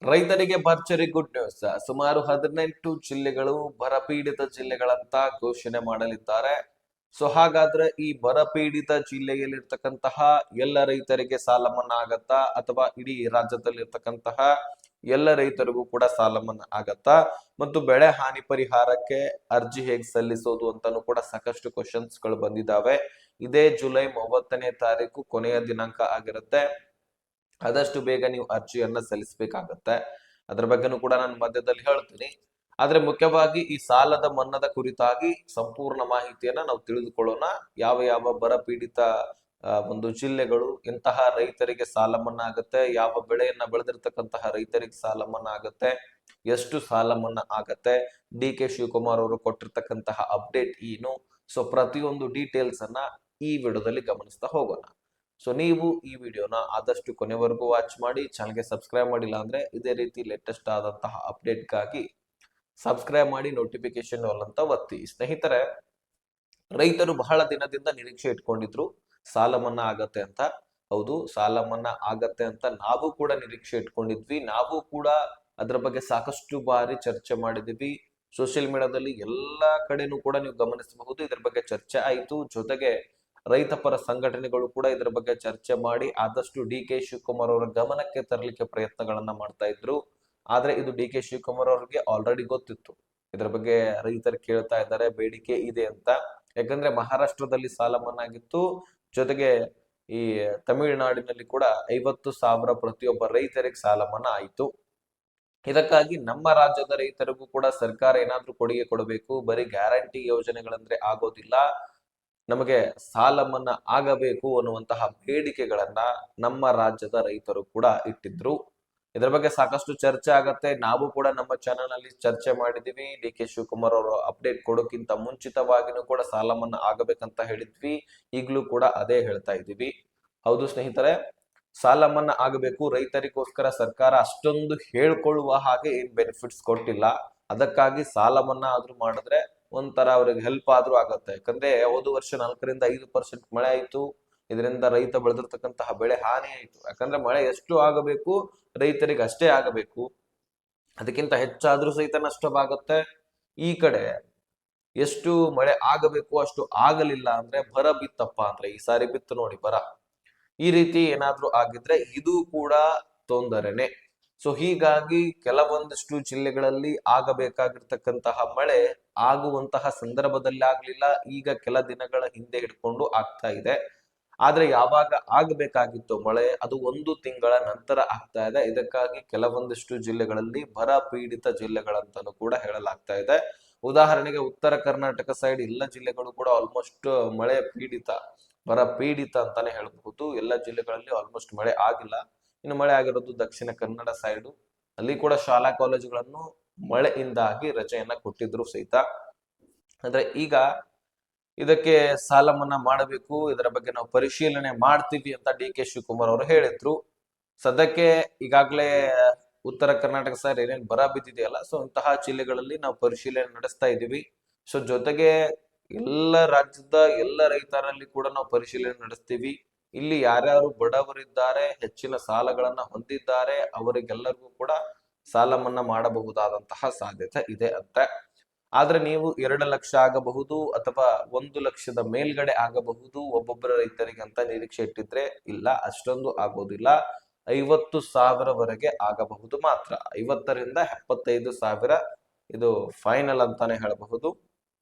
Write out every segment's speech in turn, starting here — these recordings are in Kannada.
ರೈತರಿಗೆ ಭರ್ಜರಿ ಗುಡ್ ನ್ಯೂಸ್. ಸುಮಾರು 18 ಜಿಲ್ಲೆಗಳು ಬರಪೀಡಿತ ಜಿಲ್ಲೆಗಳಂತ ಘೋಷಣೆ ಮಾಡಲಿದ್ದಾರೆ. ಸೊ ಹಾಗಾದ್ರೆ ಈ ಬರಪೀಡಿತ ಜಿಲ್ಲೆಯಲ್ಲಿರ್ತಕ್ಕಂತಹ ಎಲ್ಲ ರೈತರಿಗೆ ಸಾಲ ಮನ್ನಾ ಆಗತ್ತಾ, ಅಥವಾ ಇಡೀ ರಾಜ್ಯದಲ್ಲಿರ್ತಕ್ಕಂತಹ ಎಲ್ಲ ರೈತರಿಗೂ ಕೂಡ ಸಾಲ ಮನ್ನಾ ಆಗತ್ತಾ, ಮತ್ತು ಬೆಳೆ ಹಾನಿ ಪರಿಹಾರಕ್ಕೆ ಅರ್ಜಿ ಹೇಗೆ ಸಲ್ಲಿಸೋದು ಅಂತಾನು ಕೂಡ ಸಾಕಷ್ಟು ಕ್ವಶನ್ಸ್ ಗಳು ಬಂದಿದ್ದಾವೆ. ಇದೇ ಜುಲೈ 30ನೇ ತಾರೀಕು ಕೊನೆಯ ದಿನಾಂಕ ಆಗಿರುತ್ತೆ. ಆದಷ್ಟು ಬೇಗ ನೀವು ಅರ್ಜಿಯನ್ನ ಸಲ್ಲಿಸಬೇಕಾಗತ್ತೆ. ಅದ್ರ ಬಗ್ಗೆನೂ ಕೂಡ ನಾನು ಮಧ್ಯದಲ್ಲಿ ಹೇಳ್ತೀನಿ. ಆದ್ರೆ ಮುಖ್ಯವಾಗಿ ಈ ಸಾಲದ ಮನ್ನಾದ ಕುರಿತಾಗಿ ಸಂಪೂರ್ಣ ಮಾಹಿತಿಯನ್ನ ನಾವು ತಿಳಿದುಕೊಳ್ಳೋಣ. ಯಾವ ಯಾವ ಬರ ಪೀಡಿತ ಒಂದು ಜಿಲ್ಲೆಗಳು ಇಂತಹ ರೈತರಿಗೆ ಸಾಲ ಮನ್ನಾ ಆಗತ್ತೆ, ಯಾವ ಬೆಳೆಯನ್ನ ಬೆಳೆದಿರ್ತಕ್ಕಂತಹ ರೈತರಿಗೆ ಸಾಲ ಮನ್ನಾ ಆಗತ್ತೆ, ಎಷ್ಟು ಸಾಲ ಮನ್ನಾ ಆಗತ್ತೆ, ಡಿ.ಕೆ. ಶಿವಕುಮಾರ್ ಅವರು ಕೊಟ್ಟಿರ್ತಕ್ಕಂತಹ ಅಪ್ಡೇಟ್ ಏನು. ಸೊ ಪ್ರತಿಯೊಂದು ಡೀಟೇಲ್ಸ್ ಅನ್ನ ಈ ವಿಡಿಯೋದಲ್ಲಿ ಗಮನಿಸ್ತಾ ಹೋಗೋಣ. ಸೊ ನೀವು ಈ ವಿಡಿಯೋನ ಆದಷ್ಟು ಕೊನೆವರೆಗೂ ವಾಚ್ ಮಾಡಿ. ಚಾನಲ್ಗೆ ಸಬ್ಸ್ಕ್ರೈಬ್ ಮಾಡಿಲ್ಲ ಅಂದ್ರೆ ಇದೇ ರೀತಿ ಲೇಟೆಸ್ಟ್ ಆದಂತಹ ಅಪ್ಡೇಟ್ಗಾಗಿ ಸಬ್ಸ್ಕ್ರೈಬ್ ಮಾಡಿ, ನೋಟಿಫಿಕೇಶನ್ ಆಲ್ ಅಂತ ಒತ್ತಿ. ಸ್ನೇಹಿತರೆ, ರೈತರು ಬಹಳ ದಿನದಿಂದ ನಿರೀಕ್ಷೆ ಇಟ್ಕೊಂಡಿದ್ರು ಸಾಲ ಮನ್ನಾ ಆಗತ್ತೆ ಅಂತ. ಹೌದು, ಸಾಲ ಮನ್ನಾ ಆಗತ್ತೆ ಅಂತ ನಾವು ಕೂಡ ನಿರೀಕ್ಷೆ ಇಟ್ಕೊಂಡಿದ್ವಿ. ನಾವು ಕೂಡ ಅದ್ರ ಬಗ್ಗೆ ಸಾಕಷ್ಟು ಬಾರಿ ಚರ್ಚೆ ಮಾಡಿದ್ವಿ. ಸೋಷಿಯಲ್ ಮೀಡಿಯಾದಲ್ಲಿ ಎಲ್ಲಾ ಕಡೆನೂ ಕೂಡ ನೀವು ಗಮನಿಸಬಹುದು ಇದ್ರ ಬಗ್ಗೆ ಚರ್ಚೆ ಆಯಿತು. ಜೊತೆಗೆ ರೈತ ಪರ ಸಂಘಟನೆಗಳು ಕೂಡ ಇದ್ರ ಬಗ್ಗೆ ಚರ್ಚೆ ಮಾಡಿ ಆದಷ್ಟು ಡಿ.ಕೆ. ಶಿವಕುಮಾರ್ ಅವರ ಗಮನಕ್ಕೆ ತರಲಿಕ್ಕೆ ಪ್ರಯತ್ನಗಳನ್ನ ಮಾಡ್ತಾ ಇದ್ರು. ಆದ್ರೆ ಇದು ಡಿ.ಕೆ. ಶಿವಕುಮಾರ್ ಅವರಿಗೆ ಆಲ್ರೆಡಿ ಗೊತ್ತಿತ್ತು, ಇದ್ರ ಬಗ್ಗೆ ರೈತರು ಕೇಳ್ತಾ ಇದ್ದಾರೆ, ಬೇಡಿಕೆ ಇದೆ ಅಂತ. ಯಾಕಂದ್ರೆ ಮಹಾರಾಷ್ಟ್ರದಲ್ಲಿ ಸಾಲ ಮನ್ನಾ ಆಗಿತ್ತು, ಜೊತೆಗೆ ಈ ತಮಿಳುನಾಡಿನಲ್ಲಿ ಕೂಡ 50,000 ಪ್ರತಿಯೊಬ್ಬ ರೈತರಿಗೆ ಸಾಲ ಮನ್ನಾ ಆಯಿತು. ಇದಕ್ಕಾಗಿ ನಮ್ಮ ರಾಜ್ಯದ ರೈತರಿಗೂ ಕೂಡ ಸರ್ಕಾರ ಏನಾದ್ರೂ ಕೊಡುಗೆ ಕೊಡಬೇಕು. ಬರೀ ಗ್ಯಾರಂಟಿ ಯೋಜನೆಗಳಂದ್ರೆ ಆಗೋದಿಲ್ಲ, ನಮಗೆ ಸಾಲ ಮನ್ನಾ ಆಗಬೇಕು ಅನ್ನುವಂತಹ ಬೇಡಿಕೆಗಳನ್ನ ನಮ್ಮ ರಾಜ್ಯದ ರೈತರು ಕೂಡ ಇಟ್ಟಿದ್ರು. ಇದರ ಬಗ್ಗೆ ಸಾಕಷ್ಟು ಚರ್ಚೆ ಆಗತ್ತೆ. ನಾವು ಕೂಡ ನಮ್ಮ ಚಾನೆಲ್ ಅಲ್ಲಿ ಚರ್ಚೆ ಮಾಡಿದೀವಿ. ಡಿ.ಕೆ. ಶಿವಕುಮಾರ್ ಅವರು ಅಪ್ಡೇಟ್ ಕೊಡೋಕ್ಕಿಂತ ಮುಂಚಿತವಾಗಿನೂ ಕೂಡ ಸಾಲ ಮನ್ನಾ ಆಗಬೇಕಂತ ಹೇಳಿದ್ವಿ. ಈಗಲೂ ಕೂಡ ಅದೇ ಹೇಳ್ತಾ ಇದೀವಿ. ಹೌದು ಸ್ನೇಹಿತರೆ, ಸಾಲ ಮನ್ನಾ ಆಗಬೇಕು. ರೈತರಿಗೋಸ್ಕರ ಸರ್ಕಾರ ಅಷ್ಟೊಂದು ಹೇಳ್ಕೊಳ್ಳುವ ಹಾಗೆ ಏನ್ ಬೆನಿಫಿಟ್ಸ್ ಕೊಟ್ಟಿಲ್ಲ. ಅದಕ್ಕಾಗಿ ಸಾಲ ಮನ್ನಾ ಆದ್ರೂ ಮಾಡಿದ್ರೆ ಒಂಥರ ಅವ್ರಿಗೆ ಹೆಲ್ಪ್ ಆದ್ರೂ ಆಗತ್ತೆ. ಯಾಕಂದ್ರೆ ಹೋದ ವರ್ಷ 4ರಿಂದ 5% ಮಳೆ ಆಯ್ತು. ಇದರಿಂದ ರೈತ ಬೆಳೆದಿರ್ತಕ್ಕಂತಹ ಬೆಳೆ ಹಾನಿ ಆಯ್ತು. ಯಾಕಂದ್ರೆ ಮಳೆ ಎಷ್ಟು ಆಗಬೇಕು ರೈತರಿಗೆ ಅಷ್ಟೇ ಆಗಬೇಕು, ಅದಕ್ಕಿಂತ ಹೆಚ್ಚಾದ್ರೂ ಸಹಿತ ನಷ್ಟವಾಗುತ್ತೆ. ಈ ಕಡೆ ಎಷ್ಟು ಮಳೆ ಆಗಬೇಕು ಅಷ್ಟು ಆಗಲಿಲ್ಲ ಅಂದ್ರೆ ಬರ ಬಿತ್ತಪ್ಪ ಅಂದ್ರೆ ಈ ಸಾರಿ ಬಿತ್ತು ನೋಡಿ ಬರ. ಈ ರೀತಿ ಏನಾದ್ರೂ ಆಗಿದ್ರೆ ಇದು ಕೂಡ ತೊಂದರೆನೆ. ಸೊ ಹೀಗಾಗಿ ಕೆಲವೊಂದಷ್ಟು ಜಿಲ್ಲೆಗಳಲ್ಲಿ ಆಗಬೇಕಾಗಿರ್ತಕ್ಕಂತಹ ಮಳೆ ಆಗುವಂತಹ ಸಂದರ್ಭದಲ್ಲಿ ಆಗ್ಲಿಲ್ಲ. ಈಗ ಕೆಲ ದಿನಗಳ ಹಿಂದೆ ಹಿಡ್ಕೊಂಡು ಆಗ್ತಾ ಇದೆ. ಆದ್ರೆ ಯಾವಾಗ ಆಗಬೇಕಾಗಿತ್ತು ಮಳೆ ಅದು 1 ತಿಂಗಳ ನಂತರ ಆಗ್ತಾ ಇದೆ. ಇದಕ್ಕಾಗಿ ಕೆಲವೊಂದಿಷ್ಟು ಜಿಲ್ಲೆಗಳಲ್ಲಿ ಬರ ಪೀಡಿತ ಜಿಲ್ಲೆಗಳಂತಲೂ ಕೂಡ ಹೇಳಲಾಗ್ತಾ ಇದೆ. ಉದಾಹರಣೆಗೆ ಉತ್ತರ ಕರ್ನಾಟಕ ಸೈಡ್ ಎಲ್ಲ ಜಿಲ್ಲೆಗಳು ಕೂಡ ಆಲ್ಮೋಸ್ಟ್ ಮಳೆ ಪೀಡಿತ, ಬರ ಪೀಡಿತ ಅಂತಾನೆ ಹೇಳಬಹುದು. ಎಲ್ಲ ಜಿಲ್ಲೆಗಳಲ್ಲಿ ಆಲ್ಮೋಸ್ಟ್ ಮಳೆ ಆಗಿಲ್ಲ. ಇನ್ನು ಮಳೆ ಆಗಿರೋದು ದಕ್ಷಿಣ ಕನ್ನಡ ಸೈಡು, ಅಲ್ಲಿ ಕೂಡ ಶಾಲಾ ಕಾಲೇಜುಗಳನ್ನು ಮಳೆಯಿಂದಾಗಿ ರಜೆಯನ್ನ ಕೊಟ್ಟಿದ್ರು ಸಹಿತ. ಅಂದ್ರೆ ಈಗ ಇದಕ್ಕೆ ಸಾಲ ಮನ್ನಾ ಮಾಡಬೇಕು, ಇದರ ಬಗ್ಗೆ ನಾವು ಪರಿಶೀಲನೆ ಮಾಡ್ತೀವಿ ಅಂತ ಡಿ.ಕೆ. ಶಿವಕುಮಾರ್ ಅವರು ಹೇಳಿದ್ರು. ಸದ್ಯಕ್ಕೆ ಈಗಾಗಲೇ ಉತ್ತರ ಕರ್ನಾಟಕ ಸೈಡ್ ಏನೇನ್ ಬರ ಬಿದ್ದಿದೆಯಲ್ಲ, ಸೊ ಇಂತಹ ಜಿಲ್ಲೆಗಳಲ್ಲಿ ನಾವು ಪರಿಶೀಲನೆ ನಡೆಸ್ತಾ ಇದ್ದೀವಿ. ಸೊ ಜೊತೆಗೆ ಎಲ್ಲ ರಾಜ್ಯದ ಎಲ್ಲ ರೈತರಲ್ಲಿ ಕೂಡ ನಾವು ಪರಿಶೀಲನೆ ನಡೆಸ್ತೀವಿ. ಇಲ್ಲಿ ಯಾರ್ಯಾರು ಬಡವರಿದ್ದಾರೆ, ಹೆಚ್ಚಿನ ಸಾಲಗಳನ್ನ ಹೊಂದಿದ್ದಾರೆ, ಅವರಿಗೆಲ್ಲರಿಗೂ ಕೂಡ ಸಾಲ ಮನ್ನಾ ಮಾಡಬಹುದಾದಂತಹ ಸಾಧ್ಯತೆ ಇದೆ ಅಂತ. ಆದ್ರೆ ನೀವು 2 ಲಕ್ಷ ಆಗಬಹುದು ಅಥವಾ 1 ಲಕ್ಷದ ಮೇಲ್ಗಡೆ ಆಗಬಹುದು ಒಬ್ಬೊಬ್ಬರ ರೈತರಿಗೆ ಅಂತ ನಿರೀಕ್ಷೆ ಇಟ್ಟಿದ್ರೆ ಇಲ್ಲ, ಅಷ್ಟೊಂದು ಆಗೋದಿಲ್ಲ. 50,000ವರೆಗೆ ಆಗಬಹುದು ಮಾತ್ರ. 50ರಿಂದ 75,000 ಇದು ಫೈನಲ್ ಅಂತಾನೆ ಹೇಳಬಹುದು.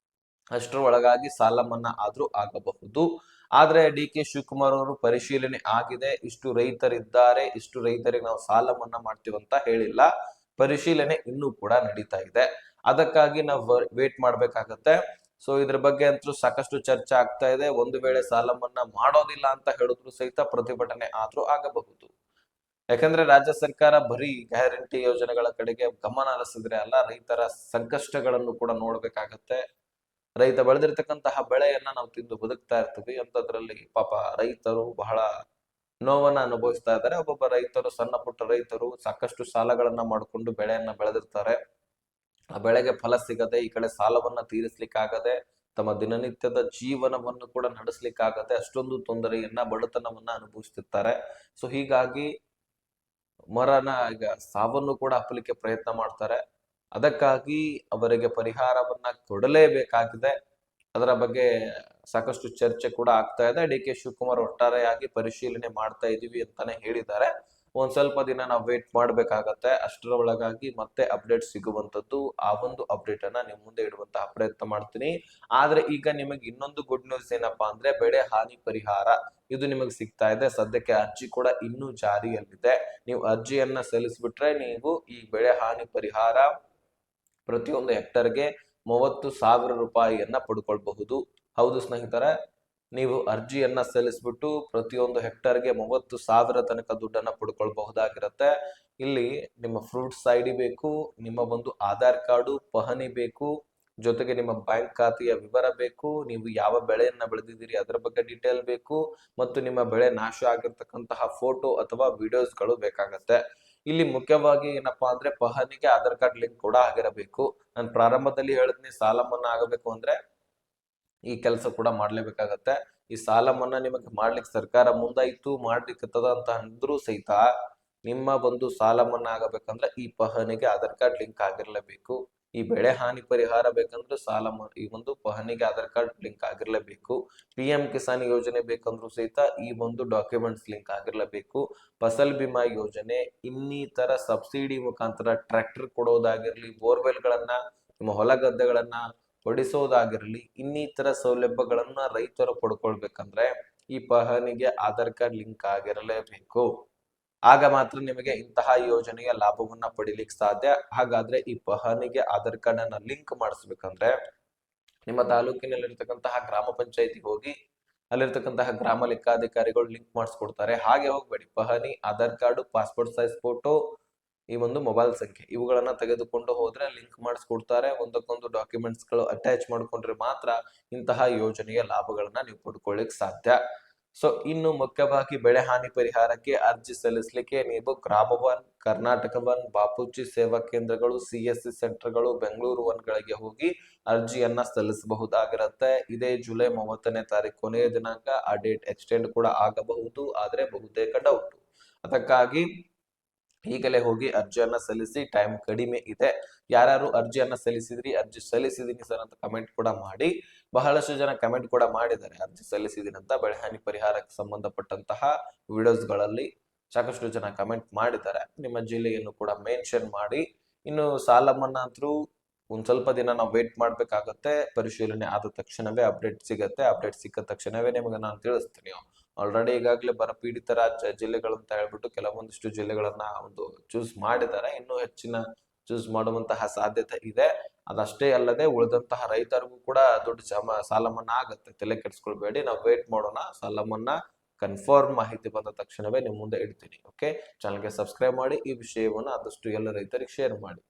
ಅಷ್ಟರ ಒಳಗಾಗಿ ಸಾಲ ಮನ್ನಾ ಆದ್ರೂ ಆಗಬಹುದು. ಆದ್ರೆ ಡಿ.ಕೆ. ಶಿವಕುಮಾರ್ ಅವರು ಪರಿಶೀಲನೆ ಆಗಿದೆ, ಇಷ್ಟು ರೈತರಿದ್ದಾರೆ, ಇಷ್ಟು ರೈತರಿಗೆ ನಾವು ಸಾಲ ಮನ್ನಾ ಮಾಡ್ತೀವಂತ ಹೇಳಿಲ್ಲ. ಪರಿಶೀಲನೆ ಇನ್ನೂ ಕೂಡ ನಡೀತಾ ಇದೆ. ಅದಕ್ಕಾಗಿ ನಾವು ವೇಟ್ ಮಾಡ್ಬೇಕಾಗತ್ತೆ. ಸೊ ಇದ್ರ ಬಗ್ಗೆ ಅಂತೂ ಸಾಕಷ್ಟು ಚರ್ಚೆ ಆಗ್ತಾ ಇದೆ. ಒಂದು ವೇಳೆ ಸಾಲ ಮನ್ನಾ ಮಾಡೋದಿಲ್ಲ ಅಂತ ಹೇಳಿದ್ರು ಸಹಿತ ಪ್ರತಿಭಟನೆ ಆದ್ರೂ ಆಗಬಹುದು. ಯಾಕಂದ್ರೆ ರಾಜ್ಯ ಸರ್ಕಾರ ಬರೀ ಗ್ಯಾರಂಟಿ ಯೋಜನೆಗಳ ಕಡೆಗೆ ಗಮನ ಹರಿಸಿದ್ರೆ ಅಲ್ಲ, ರೈತರ ಸಂಕಷ್ಟಗಳನ್ನು ಕೂಡ ನೋಡ್ಬೇಕಾಗತ್ತೆ. ರೈತ ಬೆಳೆದಿರ್ತಕ್ಕಂತಹ ಬೆಳೆಯನ್ನ ನಾವು ತಿಂದು ಬದುಕ್ತಾ ಇರ್ತೀವಿ. ಅಂತದ್ರಲ್ಲಿ ಪಾಪ ರೈತರು ಬಹಳ ನೋವನ್ನ ಅನುಭವಿಸ್ತಾ ಇದ್ದಾರೆ. ಒಬ್ಬೊಬ್ಬ ರೈತರು, ಸಣ್ಣ ಪುಟ್ಟ ರೈತರು ಸಾಕಷ್ಟು ಸಾಲಗಳನ್ನ ಮಾಡಿಕೊಂಡು ಬೆಳೆಯನ್ನ ಬೆಳೆದಿರ್ತಾರೆ. ಆ ಬೆಳೆಗೆ ಫಲ ಸಿಗದೆ, ಈ ಕಡೆ ಸಾಲವನ್ನ ತೀರಿಸ್ಲಿಕ್ಕಾಗದೆ, ತಮ್ಮ ದಿನನಿತ್ಯದ ಜೀವನವನ್ನು ಕೂಡ ನಡೆಸ್ಲಿಕ್ಕಾಗದೆ ಅಷ್ಟೊಂದು ತೊಂದರೆಯನ್ನ, ಬಡತನವನ್ನ ಅನುಭವಿಸ್ತಿರ್ತಾರೆ. ಸೊ ಹೀಗಾಗಿ ಮರನ ಈಗ ಸಾವನ್ನು ಕೂಡ ಅಪ್ಪಲಿಕ್ಕೆ ಪ್ರಯತ್ನ ಮಾಡ್ತಾರೆ. ಅದಕ್ಕಾಗಿ ಅವರಿಗೆ ಪರಿಹಾರವನ್ನ ಕೊಡಲೇಬೇಕಾಗಿದೆ. ಅದರ ಬಗ್ಗೆ ಸಾಕಷ್ಟು ಚರ್ಚೆ ಕೂಡ ಆಗ್ತಾ ಇದೆ. ಡಿ ಕೆ ಶಿವಕುಮಾರ್ ಒಟ್ಟಾರೆಯಾಗಿ ಪರಿಶೀಲನೆ ಮಾಡ್ತಾ ಇದೀವಿ ಅಂತಾನೆ ಹೇಳಿದ್ದಾರೆ. ಒಂದ್ ಸ್ವಲ್ಪ ದಿನ ನಾವು ವೇಟ್ ಮಾಡ್ಬೇಕಾಗತ್ತೆ. ಅಷ್ಟರ ಒಳಗಾಗಿ ಮತ್ತೆ ಅಪ್ಡೇಟ್ ಸಿಗುವಂತದ್ದು, ಆ ಒಂದು ಅಪ್ಡೇಟ್ ಅನ್ನ ನಿಮ್ ಮುಂದೆ ಇಡುವಂತಹ ಪ್ರಯತ್ನ ಮಾಡ್ತೀನಿ. ಆದ್ರೆ ಈಗ ನಿಮಗೆ ಇನ್ನೊಂದು ಗುಡ್ ನ್ಯೂಸ್ ಏನಪ್ಪಾ ಅಂದ್ರೆ ಬೆಳೆ ಹಾನಿ ಪರಿಹಾರ ಇದು ನಿಮಗೆ ಸಿಗ್ತಾ ಇದೆ. ಸದ್ಯಕ್ಕೆ ಅರ್ಜಿ ಕೂಡ ಇನ್ನೂ ಜಾರಿಯಲ್ಲಿದೆ. ನೀವು ಅರ್ಜಿಯನ್ನ ಸಲ್ಲಿಸ್ಬಿಟ್ರೆ ನೀವು ಈ ಬೆಳೆ ಹಾನಿ ಪರಿಹಾರ ಪ್ರತಿಯೊಂದು ಹೆಕ್ಟರ್ಗೆ 30,000 ರೂಪಾಯಿಯನ್ನ ಪಡ್ಕೊಳ್ಬಹುದು. ಹೌದು ಸ್ನೇಹಿತರೆ, ನೀವು ಅರ್ಜಿಯನ್ನ ಸಲ್ಲಿಸ್ಬಿಟ್ಟು ಪ್ರತಿಯೊಂದು ಹೆಕ್ಟರ್ಗೆ 30,000 ತನಕ ದುಡ್ಡನ್ನ ಪಡ್ಕೊಳ್ಬಹುದಾಗಿರುತ್ತೆ. ಇಲ್ಲಿ ನಿಮ್ಮ ಫ್ರೂಟ್ಸ್ ಐಡಿ ಬೇಕು, ನಿಮ್ಮ ಒಂದು ಆಧಾರ್ ಕಾರ್ಡು, ಪಹಣಿ ಬೇಕು, ಜೊತೆಗೆ ನಿಮ್ಮ ಬ್ಯಾಂಕ್ ಖಾತೆಯ ವಿವರ ಬೇಕು, ನೀವು ಯಾವ ಬೆಳೆಯನ್ನ ಬೆಳೆದಿದ್ದೀರಿ ಅದರ ಬಗ್ಗೆ ಡೀಟೇಲ್ ಬೇಕು, ಮತ್ತು ನಿಮ್ಮ ಬೆಳೆ ನಾಶ ಆಗಿರ್ತಕ್ಕಂತಹ ಫೋಟೋ ಅಥವಾ ವಿಡಿಯೋಸ್ಗಳು ಬೇಕಾಗತ್ತೆ. ಇಲ್ಲಿ ಮುಖ್ಯವಾಗಿ ಏನಪ್ಪಾ ಅಂದ್ರೆ ಪಹಣಿಗೆ ಆಧಾರ್ ಕಾರ್ಡ್ ಲಿಂಕ್ ಕೂಡ ಆಗಿರಬೇಕು. ನಾನು ಪ್ರಾರಂಭದಲ್ಲಿ ಹೇಳಿದ್ನಿ, ಸಾಲ ಮನ್ನಾ ಆಗಬೇಕು ಅಂದ್ರೆ ಈ ಕೆಲಸ ಕೂಡ ಮಾಡ್ಲೇಬೇಕಾಗತ್ತೆ. ಈ ಸಾಲ ಮನ್ನಾ ನಿಮಗೆ ಮಾಡ್ಲಿಕ್ಕೆ ಸರ್ಕಾರ ಮುಂದಾಯ್ತು ಮಾಡ್ಲಿಕ್ಕತ್ತದ ಅಂತ ಅಂದ್ರೂ ಸಹಿತ ನಿಮ್ಮ ಒಂದು ಸಾಲ ಮನ್ನಾ ಆಗಬೇಕಂದ್ರೆ ಈ ಪಹಣಿಗೆ ಆಧಾರ್ ಕಾರ್ಡ್ ಲಿಂಕ್ ಆಗಿರ್ಲೇಬೇಕು. ಈ ಬೆಳೆ ಹಾನಿ ಪರಿಹಾರ ಬೇಕಂದ್ರೆ ಈ ಒಂದು ಪಹಣಿಗೆ ಆಧಾರ್ ಕಾರ್ಡ್ ಲಿಂಕ್ ಆಗಿರ್ಲೇಬೇಕು. PM ಕಿಸಾನ್ ಯೋಜನೆ ಬೇಕಂದ್ರೂ ಸಹಿತ ಈ ಒಂದು ಡಾಕ್ಯುಮೆಂಟ್ಸ್ ಲಿಂಕ್ ಆಗಿರ್ಲೇಬೇಕು. ಫಸಲ್ ಬಿಮಾ ಯೋಜನೆ, ಇನ್ನಿತರ ಸಬ್ಸಿಡಿ ಮುಖಾಂತರ ಟ್ರ್ಯಾಕ್ಟರ್ ಕೊಡೋದಾಗಿರ್ಲಿ, ಬೋರ್ವೆಲ್ ಗಳನ್ನ, ನಿಮ್ಮ ಹೊಲ ಗದ್ದೆಗಳನ್ನ ಹೊಡಿಸೋದಾಗಿರ್ಲಿ, ಇನ್ನಿತರ ಸೌಲಭ್ಯಗಳನ್ನ ರೈತರು ಪಡ್ಕೊಳ್ಬೇಕಂದ್ರೆ ಈ ಪಹಣಿಗೆ ಆಧಾರ್ ಕಾರ್ಡ್ ಲಿಂಕ್ ಆಗಿರಲೇಬೇಕು. ಆಗ ಮಾತ್ರ ನಿಮಗೆ ಇಂತಹ ಯೋಜನೆಯ ಲಾಭವನ್ನ ಪಡಿಲಿಕ್ಕೆ ಸಾಧ್ಯ. ಹಾಗಾದ್ರೆ ಈ ಪಹಣಿಗೆ ಆಧಾರ್ ಕಾರ್ಡ್ ಅನ್ನ ಲಿಂಕ್ ಮಾಡಿಸ್ಬೇಕಂದ್ರೆ ನಿಮ್ಮ ತಾಲೂಕಿನಲ್ಲಿರ್ತಕ್ಕಂತಹ ಗ್ರಾಮ ಪಂಚಾಯತಿಗೆ ಹೋಗಿ ಅಲ್ಲಿರ್ತಕ್ಕಂತಹ ಗ್ರಾಮ ಲೆಕ್ಕಾಧಿಕಾರಿಗಳು ಲಿಂಕ್ ಮಾಡಿಸ್ಕೊಡ್ತಾರೆ. ಹಾಗೆ ಹೋಗ್ಬೇಡಿ, ಪಹಣಿ, Aadhaar card, passport size photo, ಈ ಒಂದು ಮೊಬೈಲ್ ಸಂಖ್ಯೆ ಇವುಗಳನ್ನ ತೆಗೆದುಕೊಂಡು ಹೋದ್ರೆ ಲಿಂಕ್ ಮಾಡಿಸ್ಕೊಡ್ತಾರೆ. ಒಂದಕ್ಕೊಂದು ಡಾಕ್ಯುಮೆಂಟ್ಸ್ ಗಳು ಅಟ್ಯಾಚ್ ಮಾಡ್ಕೊಂಡ್ರೆ ಮಾತ್ರ ಇಂತಹ ಯೋಜನೆಯ ಲಾಭಗಳನ್ನ ನೀವು ಪಡ್ಕೊಳ್ಳಿಕ್ ಸಾಧ್ಯ. ಸೊ ಇನ್ನು ಮುಖ್ಯವಾಗಿ ಬೆಳೆ ಹಾನಿ ಪರಿಹಾರಕ್ಕೆ ಅರ್ಜಿ ಸಲ್ಲಿಸಲಿಕ್ಕೆ ನೀವು ಗ್ರಾಮ ಒನ್, ಕರ್ನಾಟಕ ಒನ್, ಬಾಪೂಜಿ ಸೇವಾ ಕೇಂದ್ರಗಳು, CSC ಸೆಂಟರ್ಗಳು, ಬೆಂಗಳೂರು ಒನ್ ಗಳಿಗೆ ಹೋಗಿ ಅರ್ಜಿಯನ್ನ ಸಲ್ಲಿಸಬಹುದಾಗಿರುತ್ತೆ. ಇದೇ ಜುಲೈ 30ನೇ ತಾರೀಕು ಕೊನೆಯ ದಿನಾಂಕ. ಆ ಡೇಟ್ ಎಕ್ಸ್ಟೆಂಡ್ ಕೂಡ ಆಗಬಹುದು, ಆದ್ರೆ ಬಹುತೇಕ ಡೌಟ್. ಅದಕ್ಕಾಗಿ ಈಗಲೇ ಹೋಗಿ ಅರ್ಜಿಯನ್ನ ಸಲ್ಲಿಸಿ, ಟೈಮ್ ಕಡಿಮೆ ಇದೆ. ಯಾರ್ಯಾರು ಅರ್ಜಿಯನ್ನ ಸಲ್ಲಿಸಿದ್ರಿ, ಅರ್ಜಿ ಸಲ್ಲಿಸಿದೀನಿ ಸರ್ ಅಂತ ಕಮೆಂಟ್ ಕೂಡ ಮಾಡಿ. ಬಹಳಷ್ಟು ಜನ ಕಮೆಂಟ್ ಕೂಡ ಮಾಡಿದ್ದಾರೆ ಅರ್ಜಿ ಸಲ್ಲಿಸಿದೀನಿ ಅಂತ. ಬೆಳೆ ಹಾನಿ ಪರಿಹಾರಕ್ಕೆ ಸಂಬಂಧಪಟ್ಟಂತಹ ವಿಡಿಯೋಸ್ಗಳಲ್ಲಿ ಸಾಕಷ್ಟು ಜನ ಕಮೆಂಟ್ ಮಾಡಿದ್ದಾರೆ. ನಿಮ್ಮ ಜಿಲ್ಲೆಯನ್ನು ಕೂಡ ಮೆನ್ಷನ್ ಮಾಡಿ. ಇನ್ನು ಸಾಲ ಮನ್ನಾ ಅಂತೂ ಒಂದ್ ಸ್ವಲ್ಪ ದಿನ ನಾವು ವೇಟ್ ಮಾಡ್ಬೇಕಾಗತ್ತೆ. ಪರಿಶೀಲನೆ ಆದ ತಕ್ಷಣವೇ ಅಪ್ಡೇಟ್ ಸಿಗತ್ತೆ. ಅಪ್ಡೇಟ್ ಸಿಕ್ಕ ತಕ್ಷಣವೇ ನಿಮಗೆ ನಾನು ತಿಳಿಸ್ತೀನಿ. ಆಲ್ರೆಡಿ ಈಗಾಗಲೇ ಬರ ಪೀಡಿತ ಜಿಲ್ಲೆಗಳು ಅಂತ ಹೇಳ್ಬಿಟ್ಟು ಕೆಲವೊಂದಿಷ್ಟು ಜಿಲ್ಲೆಗಳನ್ನ ಒಂದು ಚೂಸ್ ಮಾಡಿದ್ದಾರೆ. ಇನ್ನೂ ಹೆಚ್ಚಿನ ಚೂಸ್ ಮಾಡುವಂತಹ ಸಾಧ್ಯತೆ ಇದೆ. ಅದಷ್ಟೇ ಅಲ್ಲದೆ ಉಳಿದಂತಹ ರೈತರಿಗೂ ಕೂಡ ದೊಡ್ಡ ಸಾಲ ಮನ್ನಾ ಆಗತ್ತೆ. ತಲೆ ಕೆಡಿಸ್ಕೊಳ್ಬೇಡಿ, ನಾವು ವೇಟ್ ಮಾಡೋಣ. ಸಾಲ ಮನ್ನಾ ಕನ್ಫರ್ಮ್ ಮಾಹಿತಿ ಬಂದ ತಕ್ಷಣವೇ ನಿಮ್ ಮುಂದೆ ಇಡ್ತೀನಿ. ಓಕೆ, ಚಾನಲ್ಗೆ ಸಬ್ಸ್ಕ್ರೈಬ್ ಮಾಡಿ. ಈ ವಿಷಯವನ್ನು ಆದಷ್ಟು ಎಲ್ಲ ರೈತರಿಗೆ ಶೇರ್ ಮಾಡಿ.